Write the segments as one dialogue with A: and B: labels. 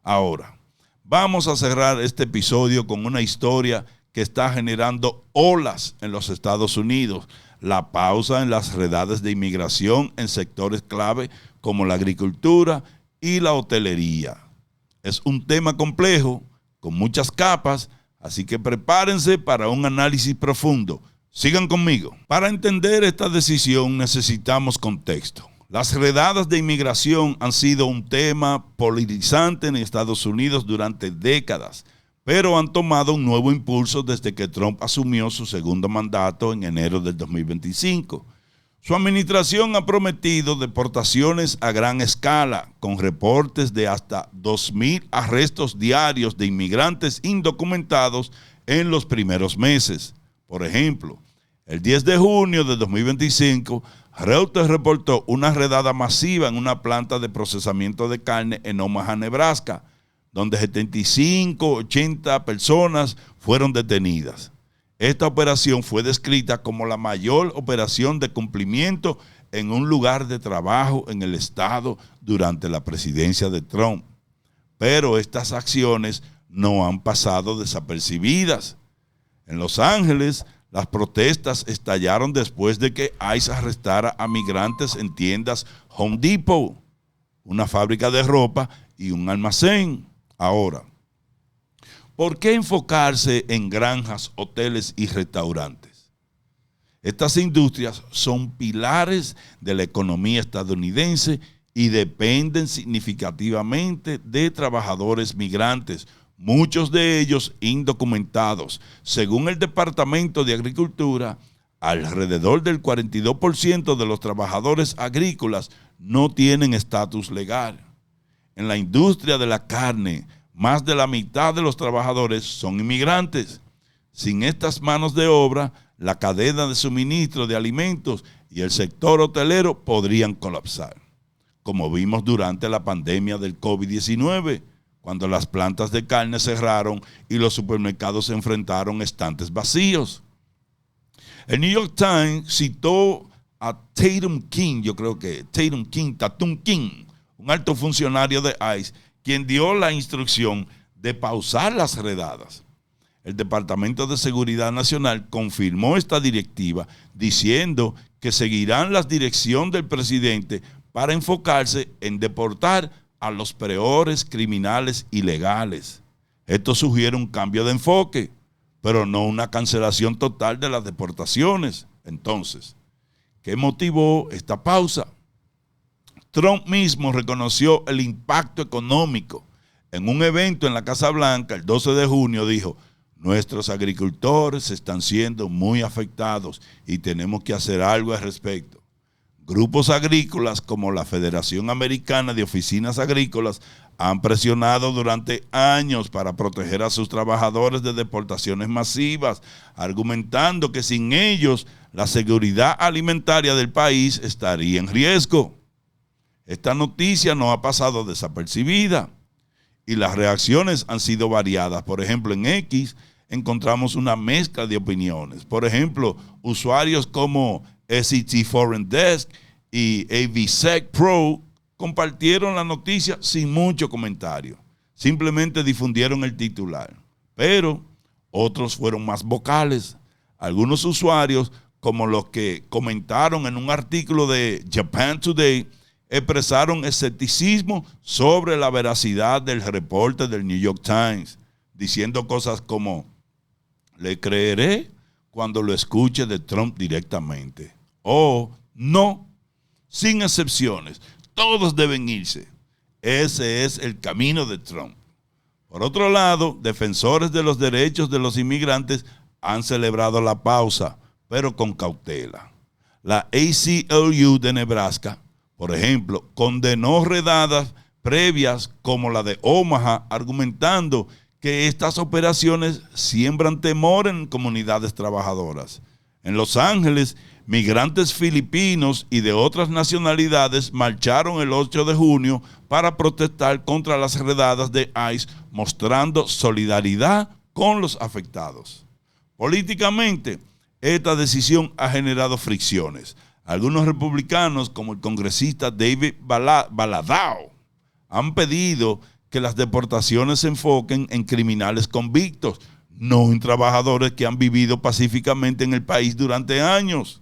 A: Ahora, vamos a cerrar este episodio con una historia que está generando olas en los Estados Unidos. La pausa en las redades de inmigración en sectores clave como la agricultura y la hotelería. Es un tema complejo, con muchas capas, así que prepárense para un análisis profundo. Sigan conmigo. Para entender esta decisión necesitamos contexto. Las redadas de inmigración han sido un tema polarizante en Estados Unidos durante décadas, pero han tomado un nuevo impulso desde que Trump asumió su segundo mandato en enero del 2025. Su administración ha prometido deportaciones a gran escala, con reportes de hasta 2,000 arrestos diarios de inmigrantes indocumentados en los primeros meses. Por ejemplo, el 10 de junio de 2025, Reuters reportó una redada masiva en una planta de procesamiento de carne en Omaha, Nebraska, donde 75-80 personas fueron detenidas. Esta operación fue descrita como la mayor operación de cumplimiento en un lugar de trabajo en el estado durante la presidencia de Trump. Pero estas acciones no han pasado desapercibidas. En Los Ángeles, las protestas estallaron después de que ICE arrestara a migrantes en tiendas Home Depot, una fábrica de ropa y un almacén. Ahora, ¿por qué enfocarse en granjas, hoteles y restaurantes? Estas industrias son pilares de la economía estadounidense y dependen significativamente de trabajadores migrantes, muchos de ellos indocumentados. Según el Departamento de Agricultura, alrededor del 42% de los trabajadores agrícolas no tienen estatus legal. En la industria de la carne, más de la mitad de los trabajadores son inmigrantes. Sin estas manos de obra, la cadena de suministro de alimentos y el sector hotelero podrían colapsar, como vimos durante la pandemia del COVID-19, cuando las plantas de carne cerraron y los supermercados se enfrentaron a estantes vacíos. El New York Times citó a Tatum King, un alto funcionario de ICE, quien dio la instrucción de pausar las redadas. El Departamento de Seguridad Nacional confirmó esta directiva diciendo que seguirán la dirección del presidente para enfocarse en deportar a los peores criminales ilegales. Esto sugiere un cambio de enfoque, pero no una cancelación total de las deportaciones. Entonces, ¿qué motivó esta pausa? Trump mismo reconoció el impacto económico. En un evento en la Casa Blanca, el 12 de junio, dijo: nuestros agricultores están siendo muy afectados y tenemos que hacer algo al respecto. Grupos agrícolas como la Federación Americana de Oficinas Agrícolas han presionado durante años para proteger a sus trabajadores de deportaciones masivas, argumentando que sin ellos la seguridad alimentaria del país estaría en riesgo. Esta noticia no ha pasado desapercibida y las reacciones han sido variadas. Por ejemplo, en X encontramos una mezcla de opiniones. Por ejemplo, usuarios como SET Foreign Desk y AVSec Pro compartieron la noticia sin mucho comentario. Simplemente difundieron el titular. Pero otros fueron más vocales. Algunos usuarios, como los que comentaron en un artículo de Japan Today, expresaron escepticismo sobre la veracidad del reporte del New York Times, diciendo cosas como: le creeré cuando lo escuche de Trump directamente. O no, sin excepciones, todos deben irse. Ese es el camino de Trump. Por otro lado, defensores de los derechos de los inmigrantes han celebrado la pausa, pero con cautela. La ACLU de Nebraska, por ejemplo, condenó redadas previas como la de Omaha, argumentando que estas operaciones siembran temor en comunidades trabajadoras. En Los Ángeles, migrantes filipinos y de otras nacionalidades marcharon el 8 de junio para protestar contra las redadas de ICE, mostrando solidaridad con los afectados. Políticamente, esta decisión ha generado fricciones. Algunos republicanos, como el congresista David Valadao, han pedido que las deportaciones se enfoquen en criminales convictos, no en trabajadores que han vivido pacíficamente en el país durante años.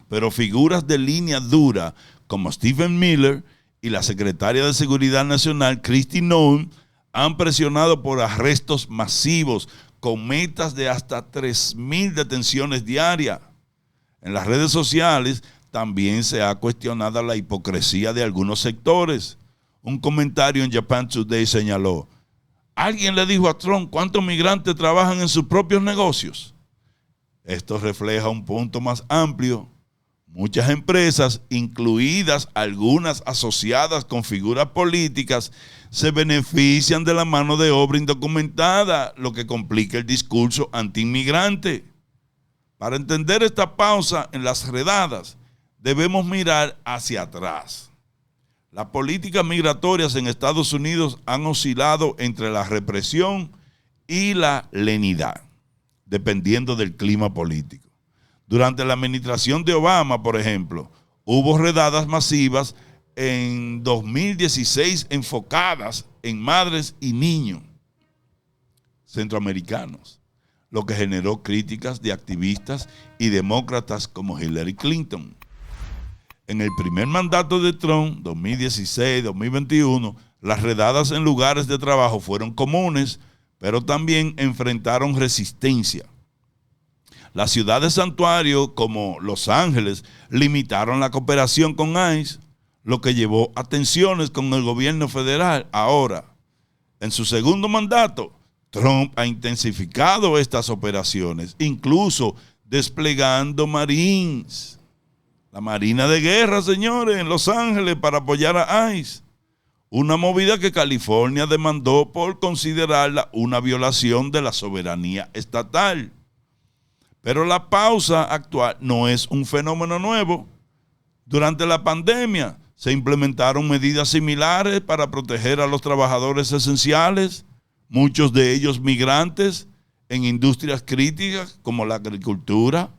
A: Pero figuras de línea dura como Stephen Miller y la secretaria de Seguridad Nacional, Kristi Noem, han presionado por arrestos masivos con metas de hasta 3,000 detenciones diarias. En las redes sociales también se ha cuestionado la hipocresía de algunos sectores. Un comentario en Japan Today señaló: ¿alguien le dijo a Trump cuántos migrantes trabajan en sus propios negocios? Esto refleja un punto más amplio. Muchas empresas, incluidas algunas asociadas con figuras políticas, se benefician de la mano de obra indocumentada, lo que complica el discurso antiinmigrante. Para entender esta pausa en las redadas, debemos mirar hacia atrás. Las políticas migratorias en Estados Unidos han oscilado entre la represión y la lenidad, dependiendo del clima político. Durante la administración de Obama, por ejemplo, hubo redadas masivas en 2016 enfocadas en madres y niños centroamericanos, lo que generó críticas de activistas y demócratas como Hillary Clinton. En el primer mandato de Trump, 2016-2021, las redadas en lugares de trabajo fueron comunes, pero también enfrentaron resistencia. Las ciudades santuario como Los Ángeles limitaron la cooperación con ICE, lo que llevó a tensiones con el gobierno federal. Ahora, en su segundo mandato, Trump ha intensificado estas operaciones, incluso desplegando Marines, la Marina de Guerra, señores, en Los Ángeles para apoyar a ICE. Una movida que California demandó por considerarla una violación de la soberanía estatal. Pero la pausa actual no es un fenómeno nuevo. Durante la pandemia se implementaron medidas similares para proteger a los trabajadores esenciales, muchos de ellos migrantes en industrias críticas como la agricultura.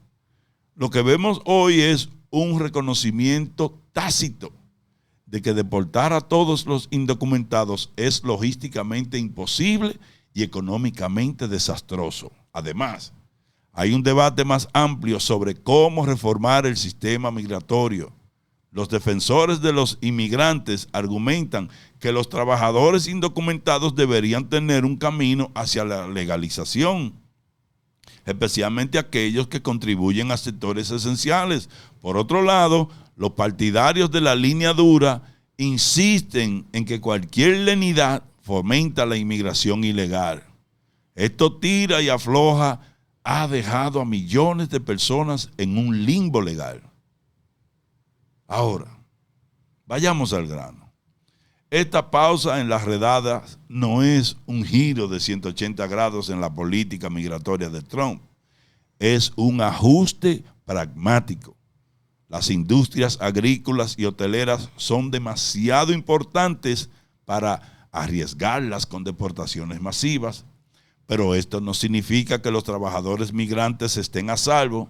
A: Lo que vemos hoy es un reconocimiento tácito de que deportar a todos los indocumentados es logísticamente imposible y económicamente desastroso. Además, hay un debate más amplio sobre cómo reformar el sistema migratorio. Los defensores de los inmigrantes argumentan que los trabajadores indocumentados deberían tener un camino hacia la legalización, especialmente aquellos que contribuyen a sectores esenciales. Por otro lado, los partidarios de la línea dura insisten en que cualquier lenidad fomenta la inmigración ilegal. Esto tira y afloja ha dejado a millones de personas en un limbo legal. Ahora, vayamos al grano. Esta pausa en las redadas no es un giro de 180 grados en la política migratoria de Trump. Es un ajuste pragmático. Las industrias agrícolas y hoteleras son demasiado importantes para arriesgarlas con deportaciones masivas. Pero esto no significa que los trabajadores migrantes estén a salvo.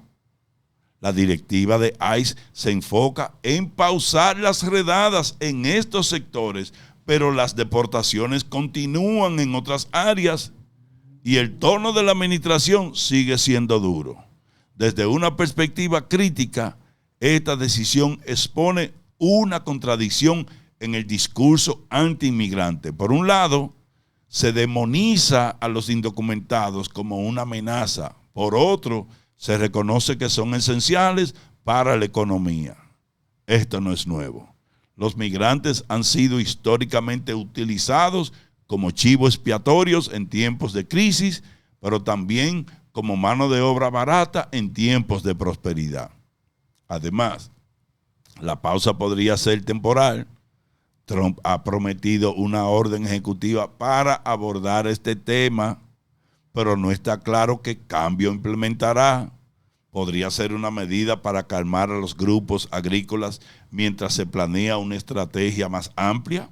A: La directiva de ICE se enfoca en pausar las redadas en estos sectores, pero las deportaciones continúan en otras áreas y el tono de la administración sigue siendo duro. Desde una perspectiva crítica, esta decisión expone una contradicción en el discurso anti-inmigrante. Por un lado, se demoniza a los indocumentados como una amenaza. Por otro, se reconoce que son esenciales para la economía. Esto no es nuevo. Los migrantes han sido históricamente utilizados como chivos expiatorios en tiempos de crisis, pero también como mano de obra barata en tiempos de prosperidad. Además, la pausa podría ser temporal. Trump ha prometido una orden ejecutiva para abordar este tema, pero no está claro qué cambio implementará. Podría ser una medida para calmar a los grupos agrícolas mientras se planea una estrategia más amplia,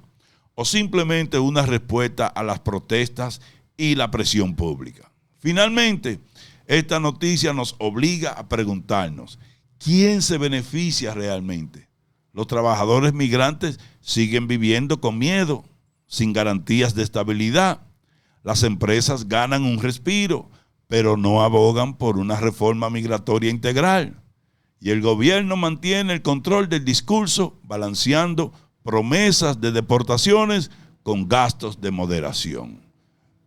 A: o simplemente una respuesta a las protestas y la presión pública. Finalmente, esta noticia nos obliga a preguntarnos, ¿quién se beneficia realmente? Los trabajadores migrantes siguen viviendo con miedo, sin garantías de estabilidad. Las empresas ganan un respiro, pero no abogan por una reforma migratoria integral. Y el gobierno mantiene el control del discurso, balanceando promesas de deportaciones con gastos de moderación.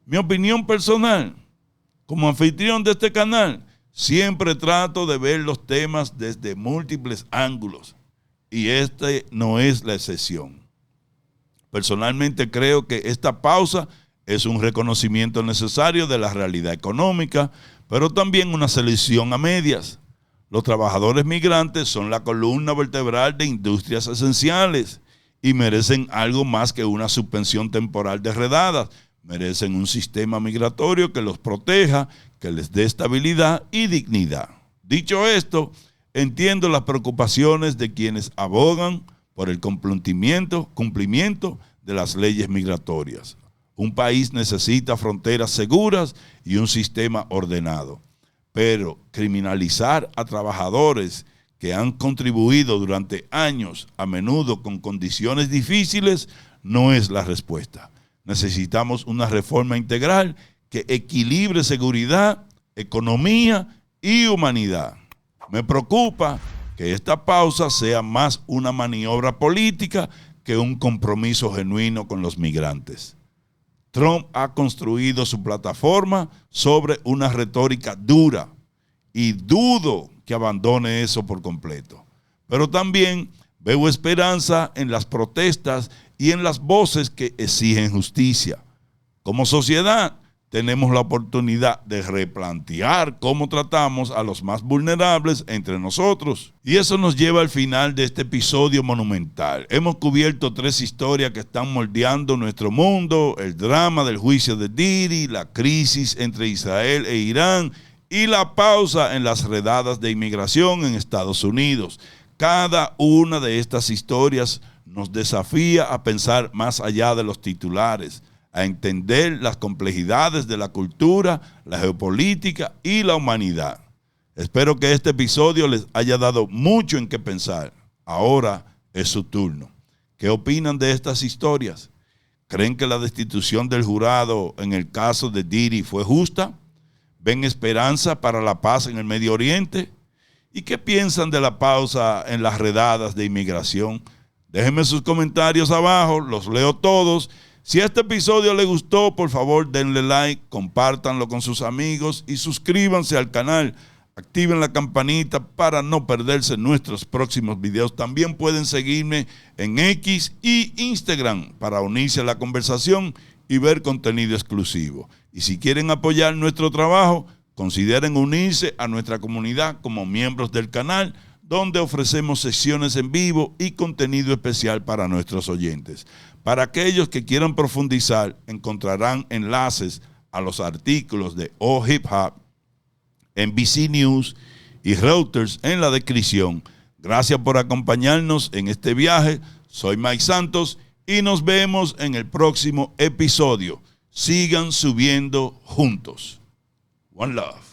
A: Mi opinión personal, como anfitrión de este canal, siempre trato de ver los temas desde múltiples ángulos, y este no es la excepción. Personalmente creo que esta pausa es un reconocimiento necesario de la realidad económica, pero también una selección a medias. Los trabajadores migrantes son la columna vertebral de industrias esenciales y merecen algo más que una suspensión temporal de redadas. Merecen un sistema migratorio que los proteja, que les dé estabilidad y dignidad. Dicho esto, entiendo las preocupaciones de quienes abogan por el cumplimiento de las leyes migratorias. Un país necesita fronteras seguras y un sistema ordenado. Pero criminalizar a trabajadores que han contribuido durante años, a menudo con condiciones difíciles, no es la respuesta. Necesitamos una reforma integral que equilibre seguridad, economía y humanidad. Me preocupa que esta pausa sea más una maniobra política que un compromiso genuino con los migrantes. Trump ha construido su plataforma sobre una retórica dura y dudo que abandone eso por completo. Pero también veo esperanza en las protestas y en las voces que exigen justicia. Como sociedad, tenemos la oportunidad de replantear cómo tratamos a los más vulnerables entre nosotros. Y eso nos lleva al final de este episodio monumental. Hemos cubierto 3 historias que están moldeando nuestro mundo: el drama del juicio de Diddy, la crisis entre Israel e Irán y la pausa en las redadas de inmigración en Estados Unidos. Cada una de estas historias nos desafía a pensar más allá de los titulares, a entender las complejidades de la cultura, la geopolítica y la humanidad. Espero que este episodio les haya dado mucho en qué pensar. Ahora es su turno. ¿Qué opinan de estas historias? ¿Creen que la destitución del jurado en el caso de Diddy fue justa? ¿Ven esperanza para la paz en el Medio Oriente? ¿Y qué piensan de la pausa en las redadas de inmigración? Déjenme sus comentarios abajo, los leo todos. Si este episodio les gustó, por favor denle like, compártanlo con sus amigos y suscríbanse al canal. Activen la campanita para no perderse nuestros próximos videos. También pueden seguirme en X y Instagram para unirse a la conversación y ver contenido exclusivo. Y si quieren apoyar nuestro trabajo, consideren unirse a nuestra comunidad como miembros del canal, donde ofrecemos sesiones en vivo y contenido especial para nuestros oyentes. Para aquellos que quieran profundizar, encontrarán enlaces a los artículos de All Hip Hop, NBC News y Reuters en la descripción. Gracias por acompañarnos en este viaje. Soy Mike Santos y nos vemos en el próximo episodio. Sigan subiendo juntos. One love.